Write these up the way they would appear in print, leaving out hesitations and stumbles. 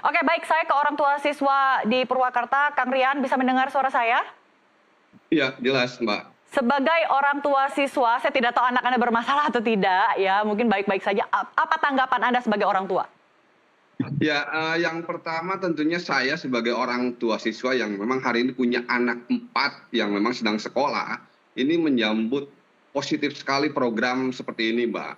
Oke, baik, saya ke orang tua siswa di Purwakarta. Kang Rian, bisa mendengar suara saya? Iya, jelas, Mbak. Sebagai orang tua siswa, saya tidak tahu anak Anda bermasalah atau tidak, ya mungkin baik-baik saja. Apa tanggapan Anda sebagai orang tua? Ya, yang pertama tentunya saya sebagai orang tua siswa yang memang hari ini punya anak 4 yang memang sedang sekolah, ini menyambut positif sekali program seperti ini, Mbak.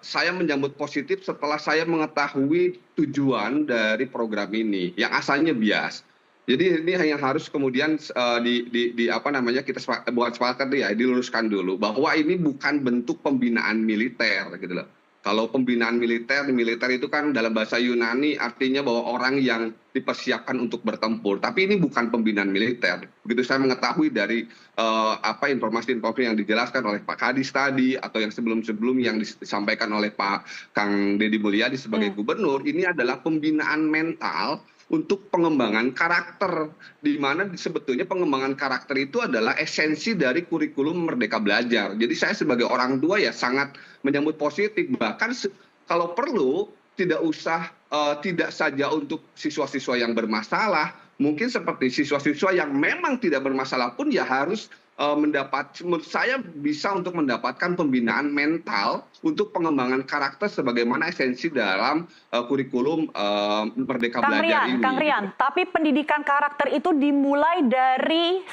Saya menyambut positif setelah saya mengetahui tujuan dari program ini, yang asalnya bias. Jadi ini yang harus kemudian di apa namanya kita bukan sepakat ya, diluruskan dulu bahwa ini bukan bentuk pembinaan militer gitu loh. Kalau pembinaan militer, militer itu kan dalam bahasa Yunani artinya bahwa orang yang dipersiapkan untuk bertempur. Tapi ini bukan pembinaan militer. Begitu saya mengetahui dari apa informasi-informasi yang dijelaskan oleh Pak Kadis tadi atau yang sebelum-sebelum yang disampaikan oleh Pak Kang Deddy Mulyadi sebagai gubernur, ini adalah pembinaan mental untuk pengembangan karakter, di mana sebetulnya pengembangan karakter itu adalah esensi dari kurikulum Merdeka Belajar. Jadi saya sebagai orang tua ya sangat menyambut positif, bahkan kalau perlu tidak usah tidak saja untuk siswa-siswa yang bermasalah, mungkin seperti siswa-siswa yang memang tidak bermasalah pun ya harus menurut saya bisa untuk mendapatkan pembinaan mental untuk pengembangan karakter sebagaimana esensi dalam kurikulum Merdeka Belajar Kang ini. Rian, tapi pendidikan karakter itu dimulai dari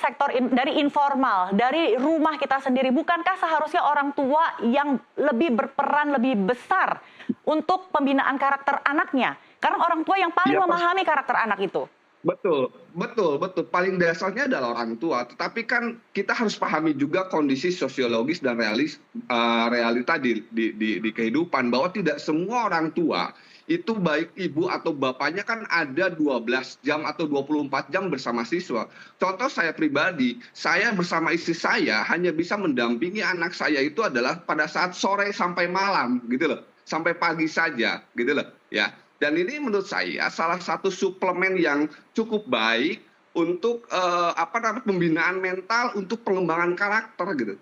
dari informal, dari rumah kita sendiri. Bukankah seharusnya orang tua yang lebih berperan lebih besar untuk pembinaan karakter anaknya? Karena orang tua yang paling Ya, memahami karakter anak itu. betul, betul, betul. Paling dasarnya adalah orang tua. Tetapi kan kita harus pahami juga kondisi sosiologis dan realita di kehidupan bahwa tidak semua orang tua itu baik ibu atau bapaknya kan ada 12 jam atau 24 jam bersama siswa. Contoh saya pribadi, saya bersama istri saya hanya bisa mendampingi anak saya itu adalah pada saat sore sampai malam gitu loh. Sampai pagi saja gitu loh ya. Dan ini menurut saya salah satu suplemen yang cukup baik untuk apa namanya pembinaan mental untuk pengembangan karakter gitu.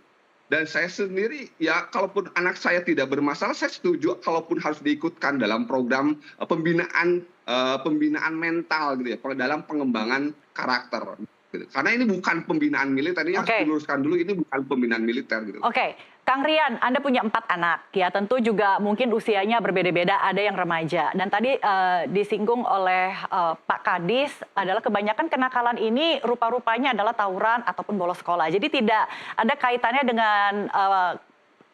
Dan saya sendiri ya kalaupun anak saya tidak bermasalah saya setuju kalaupun harus diikutkan dalam program pembinaan mental gitu ya dalam pengembangan karakter gitu. Karena ini bukan pembinaan militer, ini harus Oke. diluruskan dulu ini bukan pembinaan militer gitu. Oke, Kang Rian, Anda punya 4 anak, ya tentu juga mungkin usianya berbeda-beda, ada yang remaja. Dan tadi disinggung oleh Pak Kadis adalah kebanyakan kenakalan ini rupa-rupanya adalah tawuran ataupun bolos sekolah. Jadi tidak ada kaitannya dengan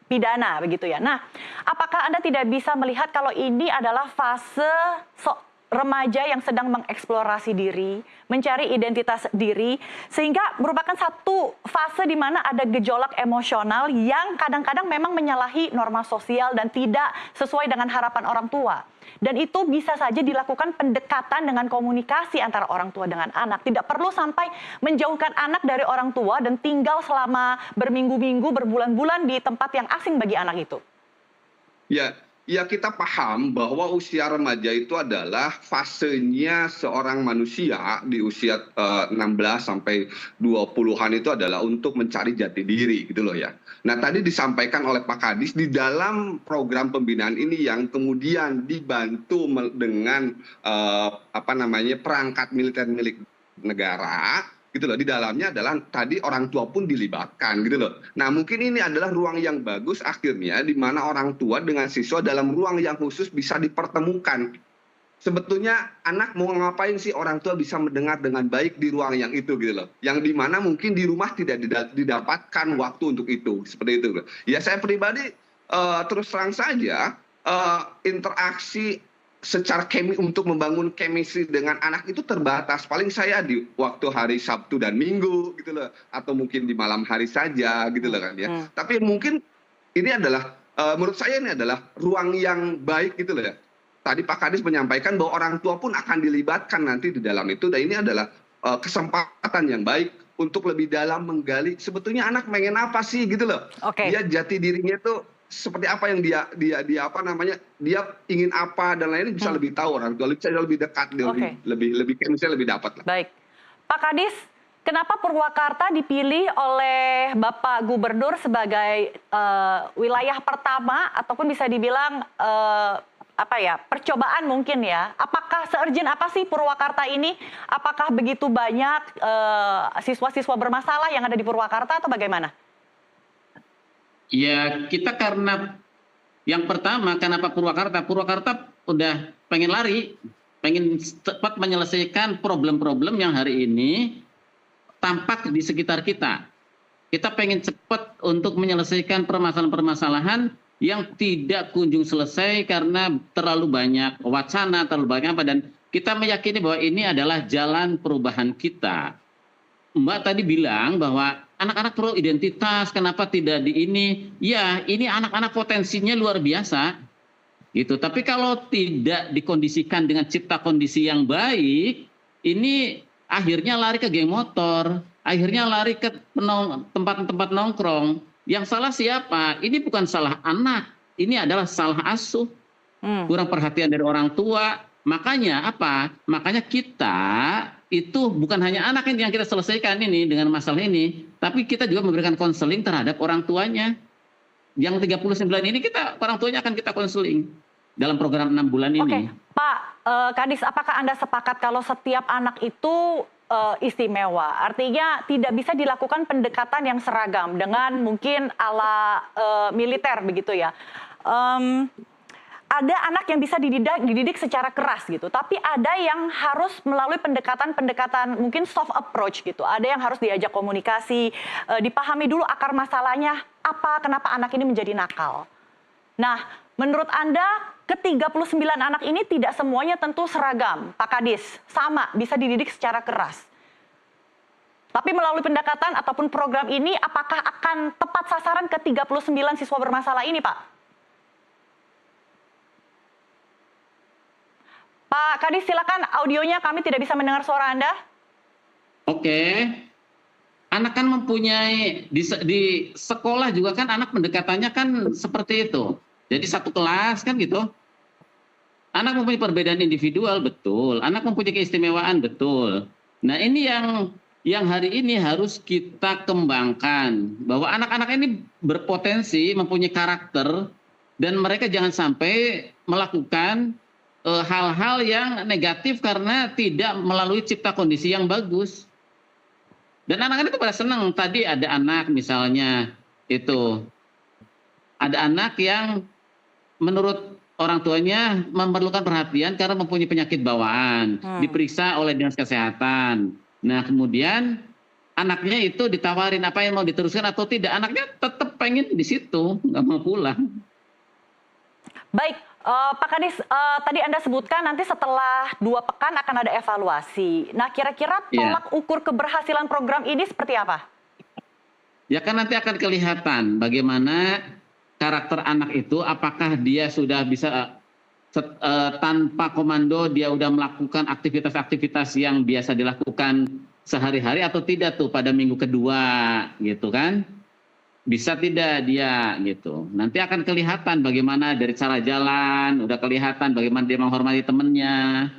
pidana begitu ya. Nah, apakah Anda tidak bisa melihat kalau ini adalah fase remaja yang sedang mengeksplorasi diri, mencari identitas diri, sehingga merupakan satu fase di mana ada gejolak emosional yang kadang-kadang memang menyalahi norma sosial dan tidak sesuai dengan harapan orang tua. Dan itu bisa saja dilakukan pendekatan dengan komunikasi antara orang tua dengan anak. Tidak perlu sampai menjauhkan anak dari orang tua dan tinggal selama berminggu-minggu, berbulan-bulan di tempat yang asing bagi anak itu. Ya, ya kita paham bahwa usia remaja itu adalah fasenya seorang manusia di usia 16 sampai 20-an itu adalah untuk mencari jati diri gitu loh ya. Nah tadi disampaikan oleh Pak Kadis di dalam program pembinaan ini yang kemudian dibantu dengan apa namanya perangkat militer milik negara gitu loh, di dalamnya adalah tadi orang tua pun dilibatkan gitu loh. Nah mungkin ini adalah ruang yang bagus akhirnya di mana orang tua dengan siswa dalam ruang yang khusus bisa dipertemukan. Sebetulnya anak mau ngapain sih orang tua bisa mendengar dengan baik di ruang yang itu gitu loh. Yang di mana mungkin di rumah tidak didapatkan waktu untuk itu, seperti itu. Ya saya pribadi terus terang saja interaksi secara untuk membangun chemistry dengan anak itu terbatas. Paling saya di waktu hari Sabtu dan Minggu gitu loh, atau mungkin di malam hari saja gitu loh kan ya. Tapi mungkin ini adalah menurut saya ini adalah ruang yang baik gitu loh ya. Tadi Pak Kadis menyampaikan bahwa orang tua pun akan dilibatkan nanti di dalam itu, dan ini adalah kesempatan yang baik untuk lebih dalam menggali sebetulnya anak pengen apa sih gitu loh. Oke. Dia jati dirinya itu seperti apa yang dia apa namanya dia ingin apa dan lainnya bisa lebih tahu orang tua, bisa lebih dekat, lebih misalnya lebih dapat lah. Baik, Pak Kadis, kenapa Purwakarta dipilih oleh Bapak Gubernur sebagai wilayah pertama ataupun bisa dibilang apa ya, percobaan mungkin ya. Apakah se-urgent apa sih Purwakarta ini? Apakah begitu banyak siswa-siswa bermasalah yang ada di Purwakarta atau bagaimana? Ya, kita karena yang pertama, kenapa Purwakarta? Purwakarta udah pengen lari, pengen cepat menyelesaikan problem-problem yang hari ini tampak di sekitar kita. Kita pengen cepat untuk menyelesaikan permasalahan-permasalahan yang tidak kunjung selesai karena terlalu banyak wacana, terlalu banyak apa, dan kita meyakini bahwa ini adalah jalan perubahan kita. Mbak tadi bilang bahwa anak-anak perlu identitas, kenapa tidak di ini? Ya, ini anak-anak potensinya luar biasa, gitu. Tapi kalau tidak dikondisikan dengan cipta kondisi yang baik, ini akhirnya lari ke geng motor, akhirnya lari ke tempat-tempat nongkrong. Yang salah siapa? Ini bukan salah anak, ini adalah salah asuh, kurang perhatian dari orang tua. Makanya apa? Makanya kita itu bukan hanya anak yang kita selesaikan ini dengan masalah ini, tapi kita juga memberikan konseling terhadap orang tuanya. Yang 39 ini orang tuanya akan kita konseling dalam program 6 bulan ini. Oke, Pak Kadis, apakah Anda sepakat kalau setiap anak itu istimewa? Artinya tidak bisa dilakukan pendekatan yang seragam dengan mungkin ala militer begitu ya. Ada anak yang bisa dididik secara keras gitu, tapi ada yang harus melalui pendekatan mungkin soft approach gitu. Ada yang harus diajak komunikasi, dipahami dulu akar masalahnya, kenapa anak ini menjadi nakal. Nah, menurut Anda ke-39 anak ini tidak semuanya tentu seragam, Pak Kadis, sama bisa dididik secara keras. Tapi melalui pendekatan ataupun program ini, apakah akan tepat sasaran ke-39 siswa bermasalah ini, Pak? Pak Kadis, silakan, audionya kami tidak bisa mendengar suara Anda. Oke. Anak kan mempunyai, di sekolah juga kan anak pendekatannya kan seperti itu. Jadi satu kelas kan gitu. Anak mempunyai perbedaan individual, betul. Anak mempunyai keistimewaan, betul. Nah, ini yang hari ini harus kita kembangkan. Bahwa anak-anak ini berpotensi, mempunyai karakter, dan mereka jangan sampai melakukan hal-hal yang negatif karena tidak melalui cipta kondisi yang bagus. Dan anak-anak itu pada senang. Tadi ada anak misalnya itu, ada anak yang menurut orang tuanya memerlukan perhatian karena mempunyai penyakit bawaan, diperiksa oleh dinas kesehatan. Nah, kemudian anaknya itu ditawarin apa yang mau diteruskan atau tidak, anaknya tetap pengen di situ, nggak mau pulang. Baik, Pak Kadis, tadi Anda sebutkan nanti setelah 2 pekan akan ada evaluasi. Nah, kira-kira tolak ukur keberhasilan program ini seperti apa? Ya kan nanti akan kelihatan bagaimana karakter anak itu, apakah dia sudah bisa tanpa komando dia sudah melakukan aktivitas-aktivitas yang biasa dilakukan sehari-hari atau tidak tuh pada minggu kedua gitu kan. Bisa tidak dia gitu. Nanti akan kelihatan bagaimana dari cara jalan, udah kelihatan bagaimana dia menghormati temannya,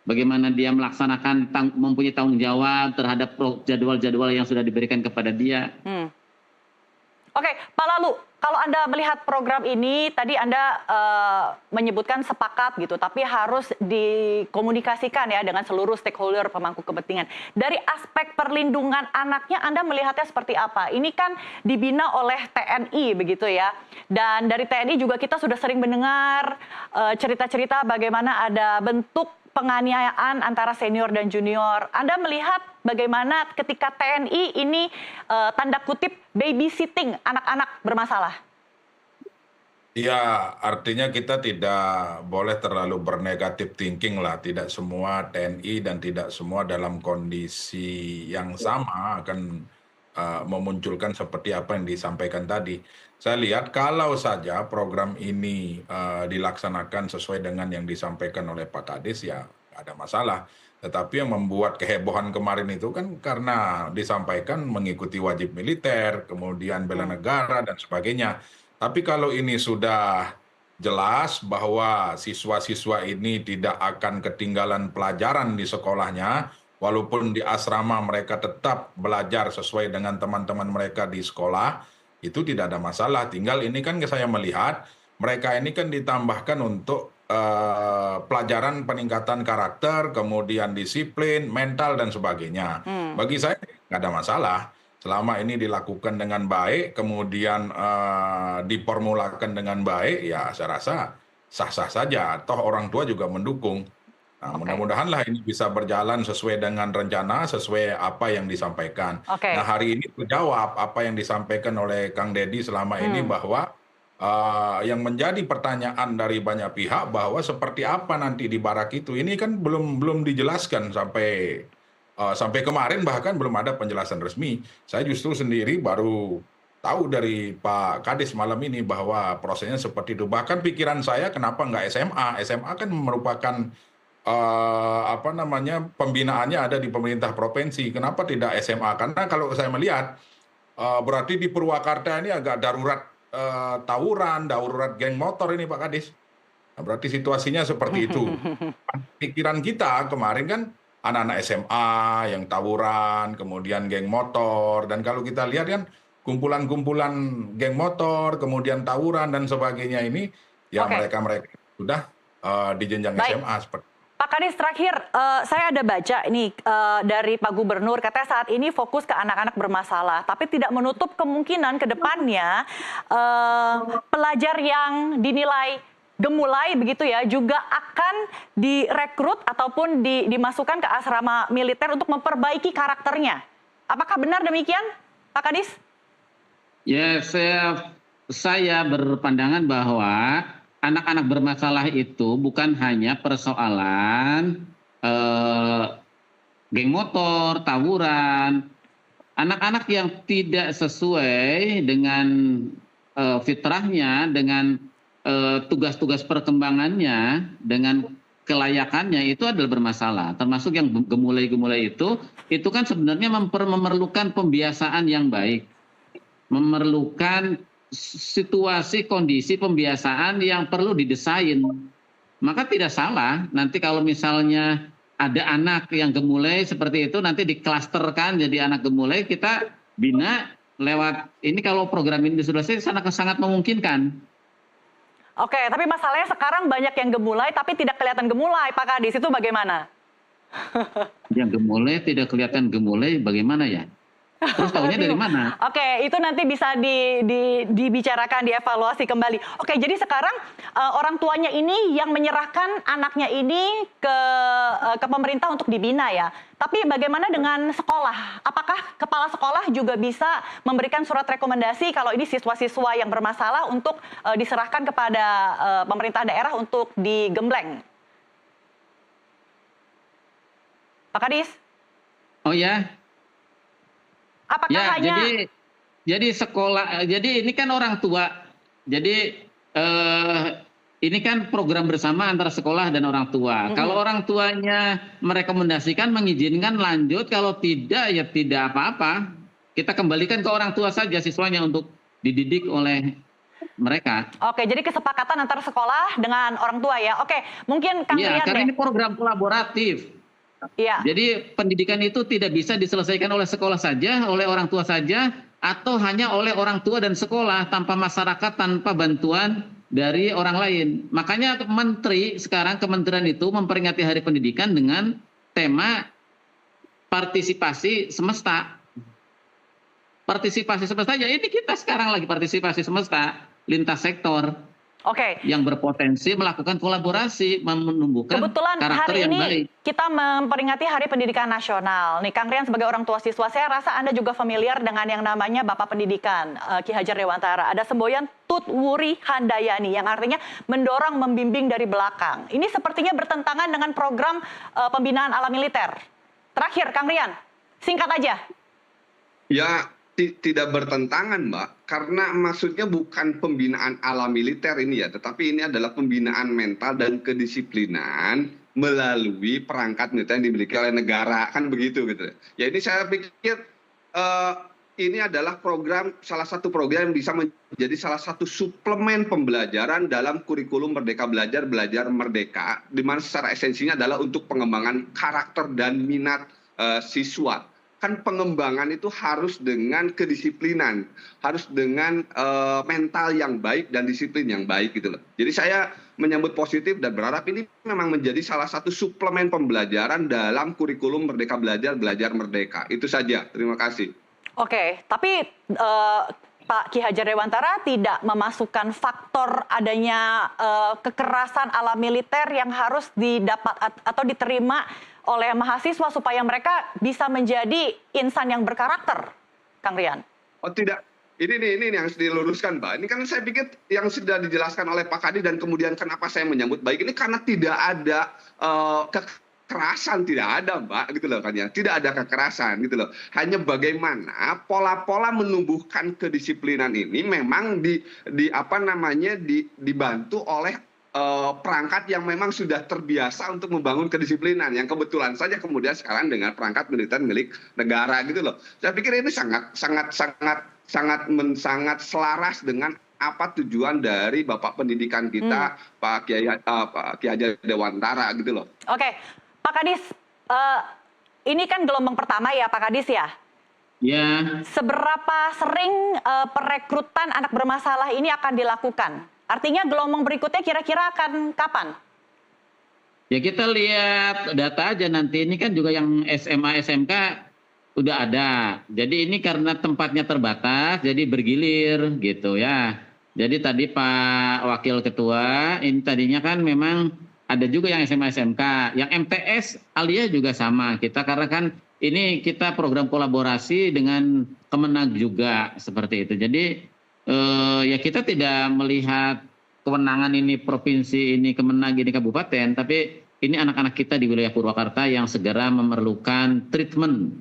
bagaimana dia melaksanakan mempunyai tanggung jawab terhadap jadwal-jadwal yang sudah diberikan kepada dia. Oke, Pak Lalu, kalau Anda melihat program ini, tadi Anda menyebutkan sepakat gitu, tapi harus dikomunikasikan ya dengan seluruh stakeholder pemangku kepentingan. Dari aspek perlindungan anaknya, Anda melihatnya seperti apa? Ini kan dibina oleh TNI begitu ya, dan dari TNI juga kita sudah sering mendengar cerita-cerita bagaimana ada bentuk penganiayaan antara senior dan junior. Anda melihat bagaimana ketika TNI ini tanda kutip babysitting anak-anak bermasalah? Ya, artinya kita tidak boleh terlalu bernegatif thinking lah. Tidak semua TNI dan tidak semua dalam kondisi yang sama akan memunculkan seperti apa yang disampaikan tadi. Saya lihat kalau saja program ini dilaksanakan sesuai dengan yang disampaikan oleh Pak Kadis, ya nggak ada masalah. Tetapi yang membuat kehebohan kemarin itu kan karena disampaikan mengikuti wajib militer, kemudian bela negara dan sebagainya. Tapi kalau ini sudah jelas bahwa siswa-siswa ini tidak akan ketinggalan pelajaran di sekolahnya, walaupun di asrama mereka tetap belajar sesuai dengan teman-teman mereka di sekolah, itu tidak ada masalah. Tinggal ini kan saya melihat mereka ini kan ditambahkan untuk pelajaran peningkatan karakter, kemudian disiplin, mental, dan sebagainya. Bagi saya nggak ada masalah. Selama ini dilakukan dengan baik, kemudian diformulakan dengan baik, ya saya rasa sah-sah saja. Toh orang tua juga mendukung. Nah, mudah-mudahanlah ini bisa berjalan sesuai dengan rencana, sesuai apa yang disampaikan. Nah, hari ini terjawab apa yang disampaikan oleh Kang Deddy selama ini bahwa yang menjadi pertanyaan dari banyak pihak bahwa seperti apa nanti di barak itu, ini kan belum dijelaskan sampai kemarin, bahkan belum ada penjelasan resmi. Saya justru sendiri baru tahu dari Pak Kadis malam ini bahwa prosesnya seperti itu. Bahkan pikiran saya kenapa nggak SMA? SMA kan merupakan pembinaannya ada di pemerintah provinsi. Kenapa tidak SMA? Karena kalau saya melihat berarti di Purwakarta ini agak darurat tawuran, darurat geng motor ini Pak Kadis. Nah, berarti situasinya seperti itu. Pikiran kita kemarin kan anak-anak SMA yang tawuran, kemudian geng motor, dan kalau kita lihat kan kumpulan-kumpulan geng motor, kemudian tawuran dan sebagainya ini, ya mereka-mereka sudah di jenjang SMA seperti. Pak Kadis, terakhir saya ada baca ini dari Pak Gubernur, katanya saat ini fokus ke anak-anak bermasalah, tapi tidak menutup kemungkinan ke depannya pelajar yang dinilai gemulai begitu ya juga akan direkrut ataupun dimasukkan ke asrama militer untuk memperbaiki karakternya. Apakah benar demikian, Pak Kadis? Ya, saya berpandangan bahwa anak-anak bermasalah itu bukan hanya persoalan geng motor, tawuran. Anak-anak yang tidak sesuai dengan fitrahnya, dengan tugas-tugas perkembangannya, dengan kelayakannya, itu adalah bermasalah. Termasuk yang gemulai-gemulai itu kan sebenarnya memerlukan pembiasaan yang baik. Memerlukan situasi, kondisi pembiasaan yang perlu didesain. Maka tidak salah nanti kalau misalnya ada anak yang gemulai seperti itu, nanti diklasterkan jadi anak gemulai, kita bina lewat ini. Kalau program ini sudah sangat memungkinkan. Oke, tapi masalahnya sekarang banyak yang gemulai tapi tidak kelihatan gemulai, Pak Kadis, itu bagaimana? Yang gemulai tidak kelihatan gemulai bagaimana ya? Terus tahunya dari mana? Oke, itu nanti bisa dibicarakan, dievaluasi kembali. Oke, jadi sekarang orang tuanya ini yang menyerahkan anaknya ini ke pemerintah untuk dibina ya. Tapi bagaimana dengan sekolah? Apakah kepala sekolah juga bisa memberikan surat rekomendasi kalau ini siswa-siswa yang bermasalah untuk diserahkan kepada pemerintah daerah untuk digembleng? Pak Kadis? Oh ya. Apakah ya, hanya jadi sekolah, jadi ini kan orang tua, jadi ini kan program bersama antara sekolah dan orang tua. Kalau orang tuanya merekomendasikan, mengizinkan lanjut, kalau tidak ya tidak apa-apa. Kita kembalikan ke orang tua saja siswanya untuk dididik oleh mereka. Oke, jadi kesepakatan antara sekolah dengan orang tua ya. Oke, mungkin Kang Rian karena ini program kolaboratif. Iya. Jadi pendidikan itu tidak bisa diselesaikan oleh sekolah saja, oleh orang tua saja, atau hanya oleh orang tua dan sekolah tanpa masyarakat, tanpa bantuan dari orang lain. Makanya menteri sekarang, kementerian itu memperingati Hari Pendidikan dengan tema partisipasi semesta. Partisipasi semesta, ya ini kita sekarang lagi partisipasi semesta lintas sektor. Oke. Yang berpotensi melakukan kolaborasi, menumbuhkan karakter yang baik. Kebetulan hari ini kita memperingati Hari Pendidikan Nasional. Nih, Kang Rian sebagai orang tua siswa, saya rasa Anda juga familiar dengan yang namanya Bapak Pendidikan, Ki Hajar Dewantara. Ada semboyan Tut Wuri Handayani, yang artinya mendorong, membimbing dari belakang. Ini sepertinya bertentangan dengan program pembinaan ala militer. Terakhir, Kang Rian, singkat aja. Ya, tidak bertentangan, Mbak, karena maksudnya bukan pembinaan ala militer ini ya, tetapi ini adalah pembinaan mental dan kedisiplinan melalui perangkat militer yang dimiliki oleh negara, kan begitu gitu. Ya ini saya pikir ini adalah salah satu program yang bisa menjadi salah satu suplemen pembelajaran dalam kurikulum Merdeka Belajar, Belajar Merdeka, di mana secara esensinya adalah untuk pengembangan karakter dan minat siswa. Kan pengembangan itu harus dengan kedisiplinan, harus dengan mental yang baik dan disiplin yang baik gitu loh. Jadi saya menyambut positif dan berharap ini memang menjadi salah satu suplemen pembelajaran dalam kurikulum Merdeka Belajar, Belajar Merdeka. Itu saja. Terima kasih. Oke, tapi Pak Ki Hajar Dewantara tidak memasukkan faktor adanya kekerasan ala militer yang harus didapat atau diterima oleh mahasiswa supaya mereka bisa menjadi insan yang berkarakter, Kang Rian. Oh tidak, ini yang harus diluruskan, Mbak. Ini kan saya pikir yang sudah dijelaskan oleh Pak Kadi dan kemudian kenapa saya menyambut baik ini karena tidak ada kekerasan, tidak ada, Mbak, gitu loh kan ya. Tidak ada kekerasan gitu loh. Hanya bagaimana pola-pola menumbuhkan kedisiplinan ini memang dibantu oleh perangkat yang memang sudah terbiasa untuk membangun kedisiplinan yang kebetulan saja kemudian sekarang dengan perangkat militer milik negara gitu loh. Saya pikir ini sangat selaras dengan apa tujuan dari Bapak Pendidikan kita, Pak Ki Hajar Dewantara gitu loh. Oke, Pak Kadis, ini kan gelombang pertama ya Pak Kadis ya? Ya. Seberapa sering perekrutan anak bermasalah ini akan dilakukan? Artinya gelombang berikutnya kira-kira akan kapan? Ya kita lihat data aja nanti, ini kan juga yang SMA, SMK udah ada. Jadi ini karena tempatnya terbatas, jadi bergilir gitu ya. Jadi tadi Pak Wakil Ketua, ini tadinya kan memang ada juga yang SMA, SMK. Yang MTS, Alia juga sama. Kita karena kan ini kita program kolaborasi dengan Kemenag juga seperti itu. Jadi ya kita tidak melihat kewenangan ini provinsi, ini Kemenag, ini kabupaten, tapi ini anak-anak kita di wilayah Purwakarta yang segera memerlukan treatment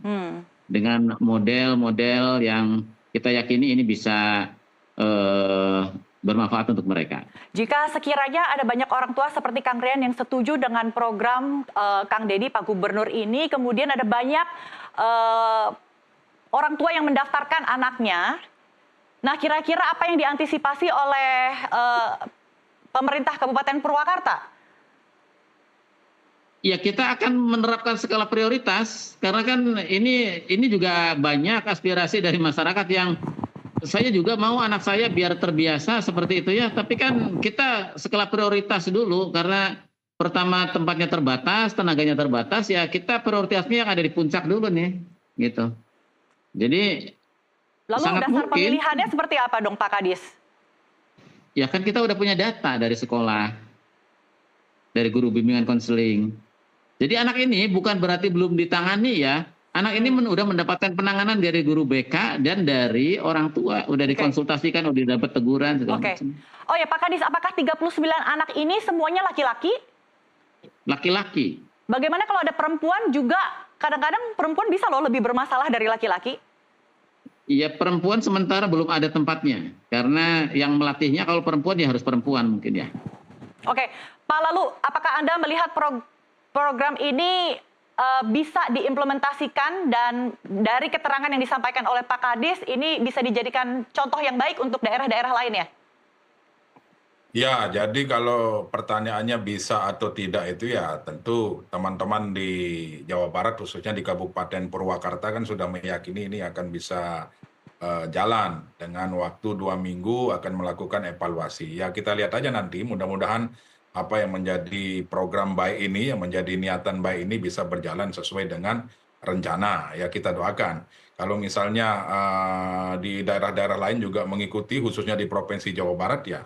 dengan model-model yang kita yakini ini bisa bermanfaat untuk mereka. Jika sekiranya ada banyak orang tua seperti Kang Rian yang setuju dengan program Kang Dedi, Pak Gubernur ini, kemudian ada banyak orang tua yang mendaftarkan anaknya, nah kira-kira apa yang diantisipasi oleh pemerintah Kabupaten Purwakarta? Ya kita akan menerapkan skala prioritas karena kan ini juga banyak aspirasi dari masyarakat yang saya juga mau anak saya biar terbiasa seperti itu ya, tapi kan kita skala prioritas dulu karena pertama tempatnya terbatas, tenaganya terbatas, ya kita prioritasnya yang ada di puncak dulu nih, gitu. Jadi lalu sangat dasar mungkin, pemilihannya seperti apa dong Pak Kadis? Ya kan kita udah punya data dari sekolah, dari guru bimbingan konseling. Jadi anak ini bukan berarti belum ditangani ya. Anak ini udah mendapatkan penanganan dari guru BK dan dari orang tua. Udah dikonsultasikan, udah dapat teguran. Oke. Oh ya Pak Kadis, apakah 39 anak ini semuanya laki-laki? Laki-laki. Bagaimana kalau ada perempuan juga? Kadang-kadang perempuan bisa loh lebih bermasalah dari laki-laki. Iya, perempuan sementara belum ada tempatnya. Karena yang melatihnya kalau perempuan ya harus perempuan mungkin ya. Oke. Pak, lalu apakah Anda melihat program ini bisa diimplementasikan dan dari keterangan yang disampaikan oleh Pak Kadis ini bisa dijadikan contoh yang baik untuk daerah-daerah lain ya? Ya, jadi kalau pertanyaannya bisa atau tidak itu ya tentu teman-teman di Jawa Barat khususnya di Kabupaten Purwakarta kan sudah meyakini ini akan bisa jalan dengan waktu 2 minggu akan melakukan evaluasi. Ya kita lihat aja nanti mudah-mudahan apa yang menjadi program baik ini, yang menjadi niatan baik ini bisa berjalan sesuai dengan rencana. Ya kita doakan. Kalau misalnya di daerah-daerah lain juga mengikuti, khususnya di Provinsi Jawa Barat ya,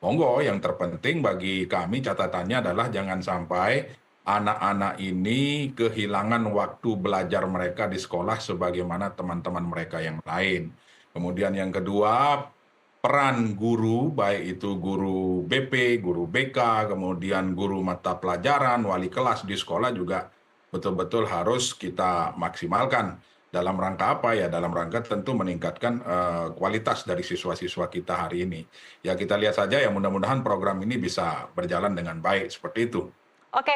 monggo. Yang terpenting bagi kami catatannya adalah jangan sampai anak-anak ini kehilangan waktu belajar mereka di sekolah sebagaimana teman-teman mereka yang lain. Kemudian yang kedua, peran guru, baik itu guru BP, guru BK, kemudian guru mata pelajaran, wali kelas di sekolah juga betul-betul harus kita maksimalkan. Dalam rangka apa ya? Dalam rangka tentu meningkatkan kualitas dari siswa-siswa kita hari ini. Ya kita lihat saja ya mudah-mudahan program ini bisa berjalan dengan baik seperti itu. Oke,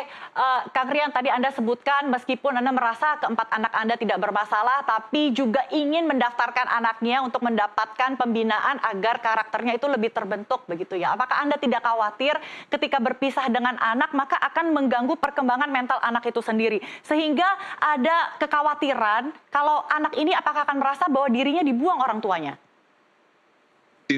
Kang Rian, tadi Anda sebutkan meskipun Anda merasa keempat anak Anda tidak bermasalah, tapi juga ingin mendaftarkan anaknya untuk mendapatkan pembinaan agar karakternya itu lebih terbentuk, begitu ya. Apakah Anda tidak khawatir ketika berpisah dengan anak, maka akan mengganggu perkembangan mental anak itu sendiri? Sehingga ada kekhawatiran kalau anak ini apakah akan merasa bahwa dirinya dibuang orang tuanya?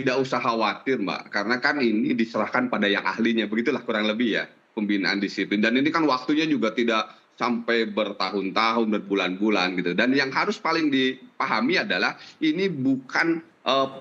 tidak usah khawatir Mbak, karena kan ini diserahkan pada yang ahlinya, begitulah kurang lebih ya pembinaan disiplin. Dan ini kan waktunya juga tidak sampai bertahun-tahun, berbulan-bulan gitu. Dan yang harus paling dipahami adalah ini bukan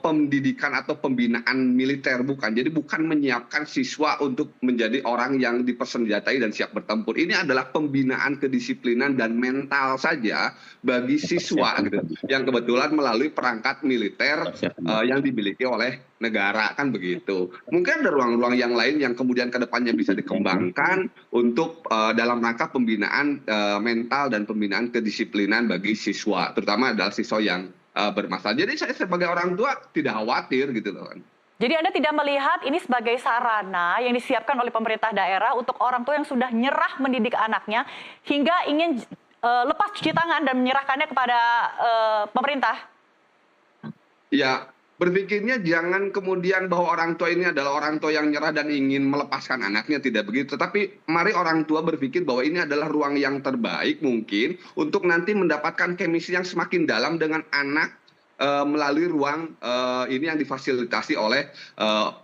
pendidikan atau pembinaan militer, bukan. Jadi bukan menyiapkan siswa untuk menjadi orang yang dipersenjatai dan siap bertempur. Ini adalah pembinaan kedisiplinan dan mental saja bagi siswa gitu, yang kebetulan melalui perangkat militer yang dimiliki oleh negara, kan begitu. Mungkin ada ruang-ruang yang lain yang kemudian ke depannya bisa dikembangkan untuk dalam rangka pembinaan mental dan pembinaan kedisiplinan bagi siswa, terutama adalah siswa yang bermasalah. Jadi saya sebagai orang tua tidak khawatir gitu loh kan. Jadi Anda tidak melihat ini sebagai sarana yang disiapkan oleh pemerintah daerah untuk orang tua yang sudah nyerah mendidik anaknya hingga ingin lepas cuci tangan dan menyerahkannya kepada pemerintah? Ya, berpikirnya jangan kemudian bahwa orang tua ini adalah orang tua yang nyerah dan ingin melepaskan anaknya, tidak begitu. Tapi mari orang tua berpikir bahwa ini adalah ruang yang terbaik mungkin untuk nanti mendapatkan chemistry yang semakin dalam dengan anak melalui ruang ini yang difasilitasi oleh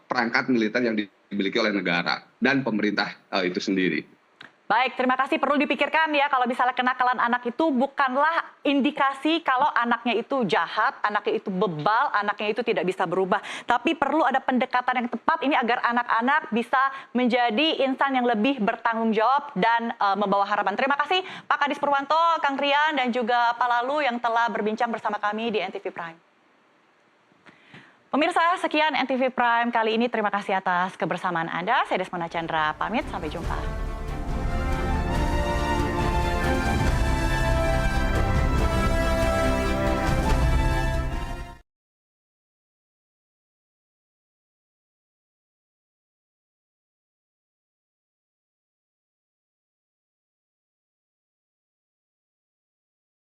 perangkat militer yang dimiliki oleh negara dan pemerintah itu sendiri. Baik, terima kasih. Perlu dipikirkan ya kalau misalnya kenakalan anak itu bukanlah indikasi kalau anaknya itu jahat, anaknya itu bebal, anaknya itu tidak bisa berubah. Tapi perlu ada pendekatan yang tepat ini agar anak-anak bisa menjadi insan yang lebih bertanggung jawab dan membawa harapan. Terima kasih Pak Kadis Purwanto, Kang Rian, dan juga Pak Lalu yang telah berbincang bersama kami di NTV Prime. Pemirsa, sekian NTV Prime kali ini. Terima kasih atas kebersamaan Anda. Saya Desmona Chandra, pamit. Sampai jumpa.